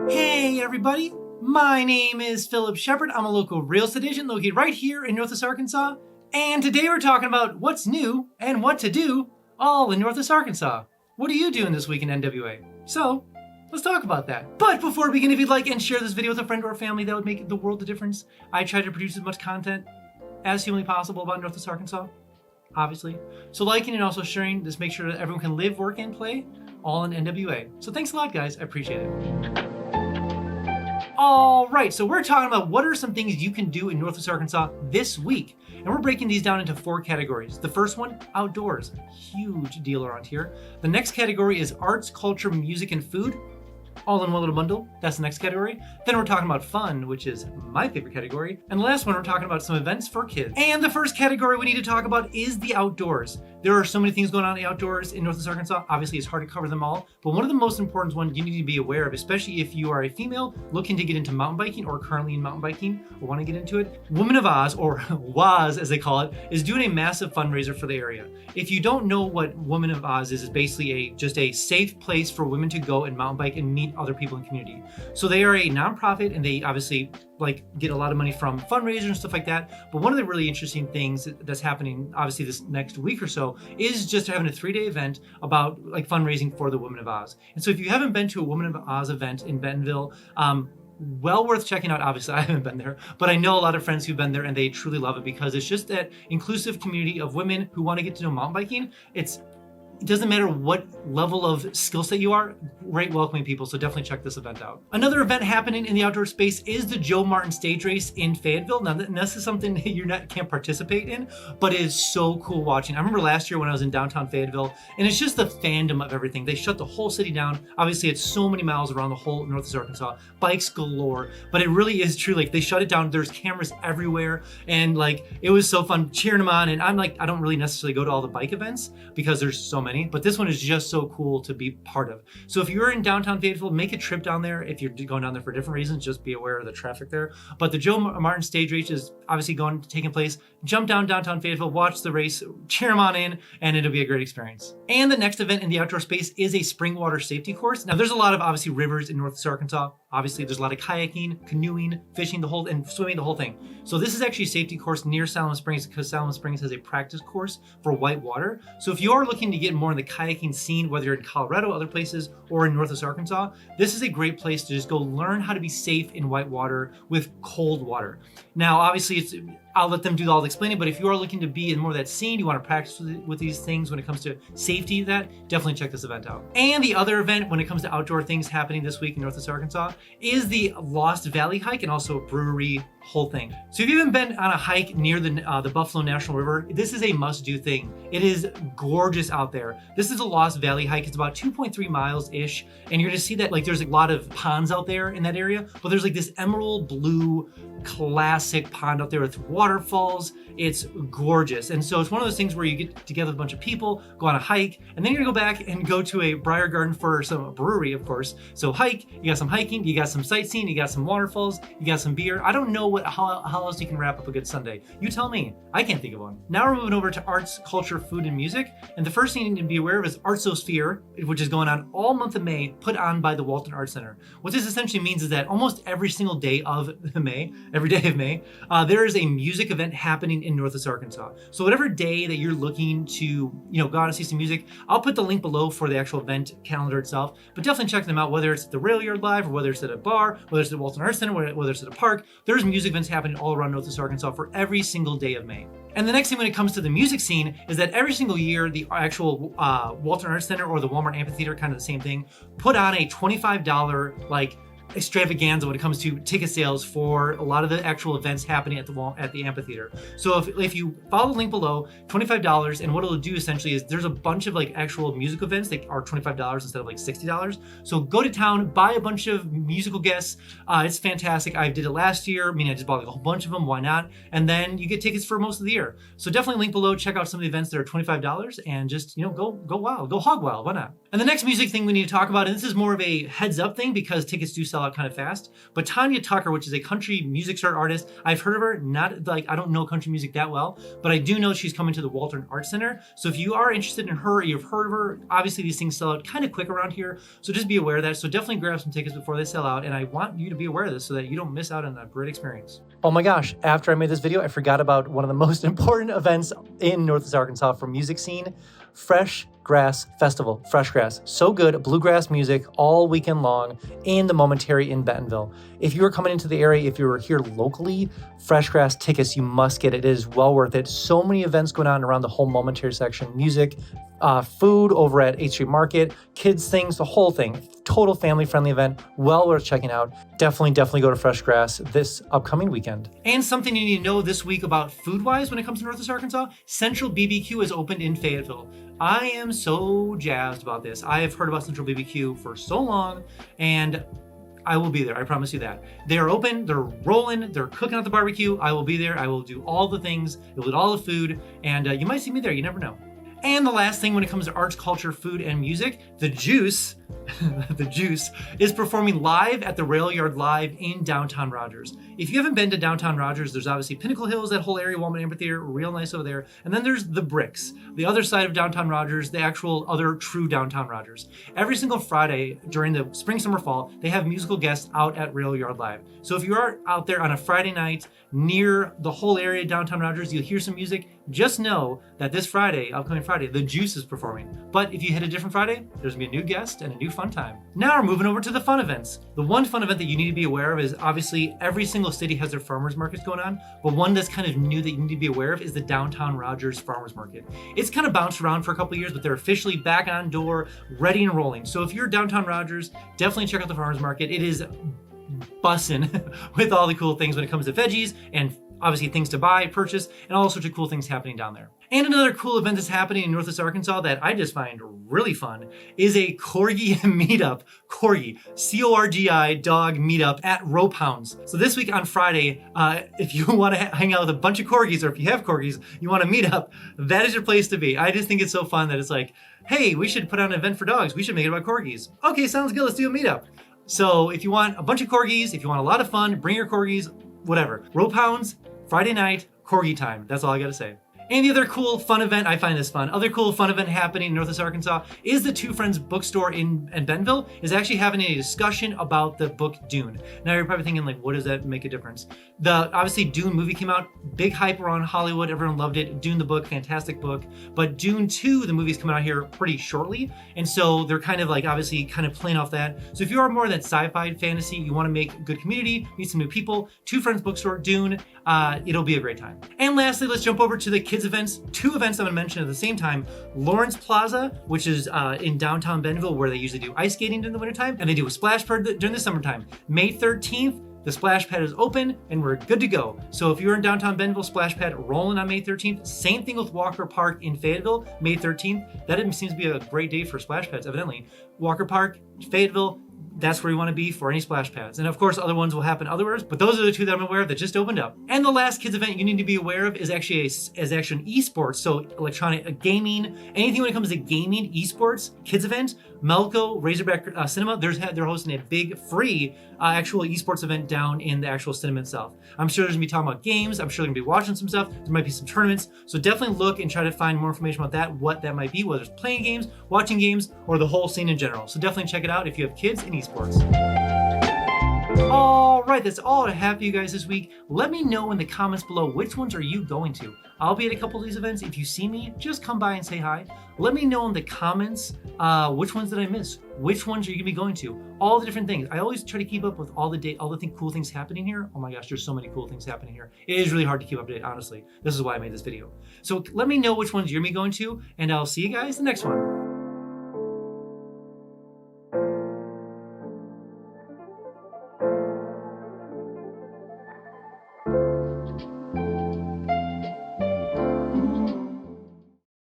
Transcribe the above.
Hey everybody, my name is Phillip Shepard. I'm a local real estate agent located right here in Northwest Arkansas. And today we're talking about what's new and what to do all in Northwest Arkansas. What are you doing this week in NWA? So, let's talk about that. But before we begin, if you'd like and share this video with a friend or a family, that would make the world of difference. I try to produce as much content as humanly possible about Northwest Arkansas, obviously. So liking and also sharing, just make sure that everyone can live, work, and play all in NWA. So thanks a lot, guys. I appreciate it. All right, so we're talking about what are some things you can do in Northwest Arkansas this week. And we're breaking these down into 4 categories. The first one, outdoors. Huge deal around here. The next category is arts, culture, music, and food. All in one little bundle. That's the next category. Then we're talking about fun, which is my favorite category. And the last one, we're talking about some events for kids. And the first category we need to talk about is the outdoors. There are so many things going on in the outdoors in Northwest Arkansas. Obviously, it's hard to cover them all, but one of the most important ones you need to be aware of, especially if you are a female looking to get into mountain biking or currently in mountain biking or want to get into it, Women of Oz, or WOZ as they call it, is doing a massive fundraiser for the area. If you don't know what Women of Oz is, it's basically just a safe place for women to go and mountain bike and meet other people in the community. So they are a nonprofit and they obviously get a lot of money from fundraisers and stuff like that. But one of the really interesting things that's happening, obviously this next week or so, is just having a 3-day event about fundraising for the Women of Oz. And so if you haven't been to a Women of Oz event in Bentonville, well worth checking out. Obviously, I haven't been there, but I know a lot of friends who've been there and they truly love it because it's just that inclusive community of women who want to get to know mountain biking. It doesn't matter what level of skill set you are, great welcoming people, so definitely check this event out. Another event happening in the outdoor space is the Joe Martin Stage Race in Fayetteville. Now, this is something that you can't participate in, but it is so cool watching. I remember last year when I was in downtown Fayetteville, and it's just the fandom of everything. They shut the whole city down. Obviously, it's so many miles around the whole Northwest Arkansas, bikes galore, but it really is true. They shut it down. There's cameras everywhere, and it was so fun cheering them on. And I'm I don't really necessarily go to all the bike events because there's so many, but this one is just so cool to be part of. So if you're in downtown Fayetteville, make a trip down there. If you're going down there for different reasons, just be aware of the traffic there. But the Joe Martin Stage Race is obviously taking place. Jump down downtown Fayetteville, watch the race, cheer them on in, and it'll be a great experience. And the next event in the outdoor space is a spring water safety course. Now there's a lot of obviously rivers in Northwest Arkansas. Obviously there's a lot of kayaking, canoeing, fishing, and swimming, the whole thing. So this is actually a safety course near Salem Springs because Salem Springs has a practice course for white water. So if you are looking to get more in the kayaking scene, whether you're in Colorado, other places, or in Northwest Arkansas, this is a great place to just go learn how to be safe in white water with cold water. Now, obviously, I'll let them do all the explaining, but if you are looking to be in more of that scene, you want to practice with these things when it comes to safety, definitely check this event out. And the other event when it comes to outdoor things happening this week in Northwest Arkansas is the Lost Valley hike and also brewery whole thing. So if you haven't been on a hike near the Buffalo National River, this is a must-do thing. It is gorgeous out there. This is a Lost Valley hike. It's about 2.3 miles-ish, and you're gonna see that there's a lot of ponds out there in that area, but there's this emerald blue classic pond out there with waterfalls. It's gorgeous. And so it's one of those things where you get together with a bunch of people, go on a hike, and then you're gonna go back and go to a briar garden for some brewery, of course. So hike, you got some hiking, you got some sightseeing, you got some waterfalls, you got some beer. I don't know how else you can wrap up a good Sunday. You tell me. I can't think of one. Now we're moving over to arts, culture, food, and music. And the first thing you need to be aware of is Artsosphere, which is going on all month of May, put on by the Walton Arts Center. What this essentially means is that almost every single day of May, there is a music event happening in Northwest Arkansas. So whatever day that you're looking to, go out and see some music, I'll put the link below for the actual event calendar itself, but definitely check them out, whether it's at the Rail Yard Live or whether it's at a bar, whether it's at the Walton Arts Center, whether it's at a park. There's music events happening all around Northwest Arkansas for every single day of May. And the next thing when it comes to the music scene is that every single year, the actual Walton Arts Center or the Walmart Amphitheater, kind of the same thing, put on a $25 extravaganza when it comes to ticket sales for a lot of the actual events happening at the amphitheater. So if you follow the link below, $25, and what it'll do essentially is there's a bunch of actual music events that are $25 instead of $60. So go to town, buy a bunch of musical guests. It's fantastic. I did it last year. I just bought a whole bunch of them. Why not? And then you get tickets for most of the year. So definitely link below. Check out some of the events that are $25 and just go wild, go hog wild. Why not? And the next music thing we need to talk about, and this is more of a heads up thing because tickets do sell sell out kind of fast. But Tanya Tucker, which is a country music star artist, I've heard of her, not like, I don't know country music that well, but I do know she's coming to the Walton Arts Center. So if you are interested in her or you've heard of her, obviously these things sell out kind of quick around here. So just be aware of that. So definitely grab some tickets before they sell out. And I want you to be aware of this so that you don't miss out on a great experience. Oh my gosh, after I made this video, I forgot about one of the most important events in Northwest Arkansas for music scene, Fresh Grass Festival. Fresh Grass, so good, bluegrass music all weekend long in the Momentary in Bentonville. If you are coming into the area, if you're here locally, Fresh Grass tickets, you must get it. It is well worth it. So many events going on around the whole Momentary section, music, food over at 8th Street Market, kids things, the whole thing. Total family-friendly event, well worth checking out. Definitely go to Fresh Grass this upcoming weekend. And something you need to know this week about food-wise when it comes to Northwest Arkansas, Central BBQ is opened in Fayetteville. I am so jazzed about this. I have heard about Central BBQ for so long, and I will be there. I promise you that. They are open, they're rolling, they're cooking at the barbecue. I will be there. I will do all the things, I will eat all the food, and you might see me there. You never know. And the last thing when it comes to arts, culture, food, and music, The Juice, The Juice is performing live at the Rail Yard Live in downtown Rogers. If you haven't been to downtown Rogers, there's obviously Pinnacle Hills, that whole area, Walmart Amphitheater, real nice over there. And then there's The Bricks, the other side of downtown Rogers, the actual other true downtown Rogers. Every single Friday during the spring, summer, fall, they have musical guests out at Rail Yard Live. So if you are out there on a Friday night near the whole area downtown Rogers, you'll hear some music. Just know that this Friday, upcoming Friday, The Juice is performing. But if you hit a different Friday, there's gonna be a new guest and a new fun time. Now we're moving over to the fun events. The one fun event that you need to be aware of is obviously every single city has their farmers markets going on, but one that's kind of new that you need to be aware of is the downtown Rogers Farmers Market. It's kind of bounced around for a couple of years, but they're officially back on door, ready and rolling. So if you're downtown Rogers, definitely check out the farmers market. It is bussin' with all the cool things when it comes to veggies and obviously things to buy, purchase, and all sorts of cool things happening down there. And another cool event that's happening in Northwest Arkansas that I just find really fun is a Corgi meetup. Corgi, C-O-R-G-I, dog meetup at Rope Hounds. So this week on Friday, if you want to hang out with a bunch of Corgis, or if you have Corgis, you want to meet up, that is your place to be. I just think it's so fun that it's like, hey, we should put on an event for dogs. We should make it about Corgis. Okay, sounds good. Let's do a meetup. So if you want a bunch of Corgis, if you want a lot of fun, bring your Corgis, whatever. Rope Hounds, Friday night, Corgi time. That's all I gotta say. And the other cool fun event, I find this fun, other cool fun event happening in Northwest Arkansas is the Two Friends bookstore in Bentonville is actually having a discussion about the book Dune. Now you're probably thinking like, what does that make a difference? Obviously Dune movie came out, big hype around Hollywood, everyone loved it. Dune the book, fantastic book. But Dune 2, the movie's coming out here pretty shortly. And so they're kind of like obviously kind of playing off that. So if you are more of that sci-fi fantasy, you wanna make good community, meet some new people, Two Friends bookstore, Dune, it'll be a great time. And lastly, let's jump over to the kids events. Two events I'm gonna mention at the same time. Lawrence Plaza, which is in downtown Bentonville, where they usually do ice skating during the wintertime, and they do a splash pad during the summertime. May 13th, the splash pad is open and we're good to go. So if you're in downtown Bentonville, splash pad rolling on May 13th. Same thing with Walker Park in Fayetteville, May 13th. That seems to be a great day for splash pads, evidently. Walker Park, Fayetteville, that's where you want to be for any splash pads. And of course, other ones will happen otherwise, but those are the two that I'm aware of that just opened up. And the last kids event you need to be aware of is actually an esports, so electronic gaming, anything when it comes to gaming, esports, kids event. Melco, Razorback Cinema, they're hosting a big free actual esports event down in the actual cinema itself. I'm sure there's gonna be talking about games. I'm sure they're gonna be watching some stuff. There might be some tournaments. So definitely look and try to find more information about that, what that might be, whether it's playing games, watching games, or the whole scene in general. So definitely check it out if you have kids in esports. All right, that's all I have for you guys this week. Let me know in the comments below which ones are you going to. I'll be at a couple of these events. If you see me, just come by and say hi. Let me know in the comments which ones did I miss? Which ones are you gonna be going to? All the different things. I always try to keep up with all the cool things happening here. Oh my gosh, there's so many cool things happening here. It is really hard to keep up to date, honestly. This is why I made this video. So let me know which ones you're gonna be going to, and I'll see you guys in the next one.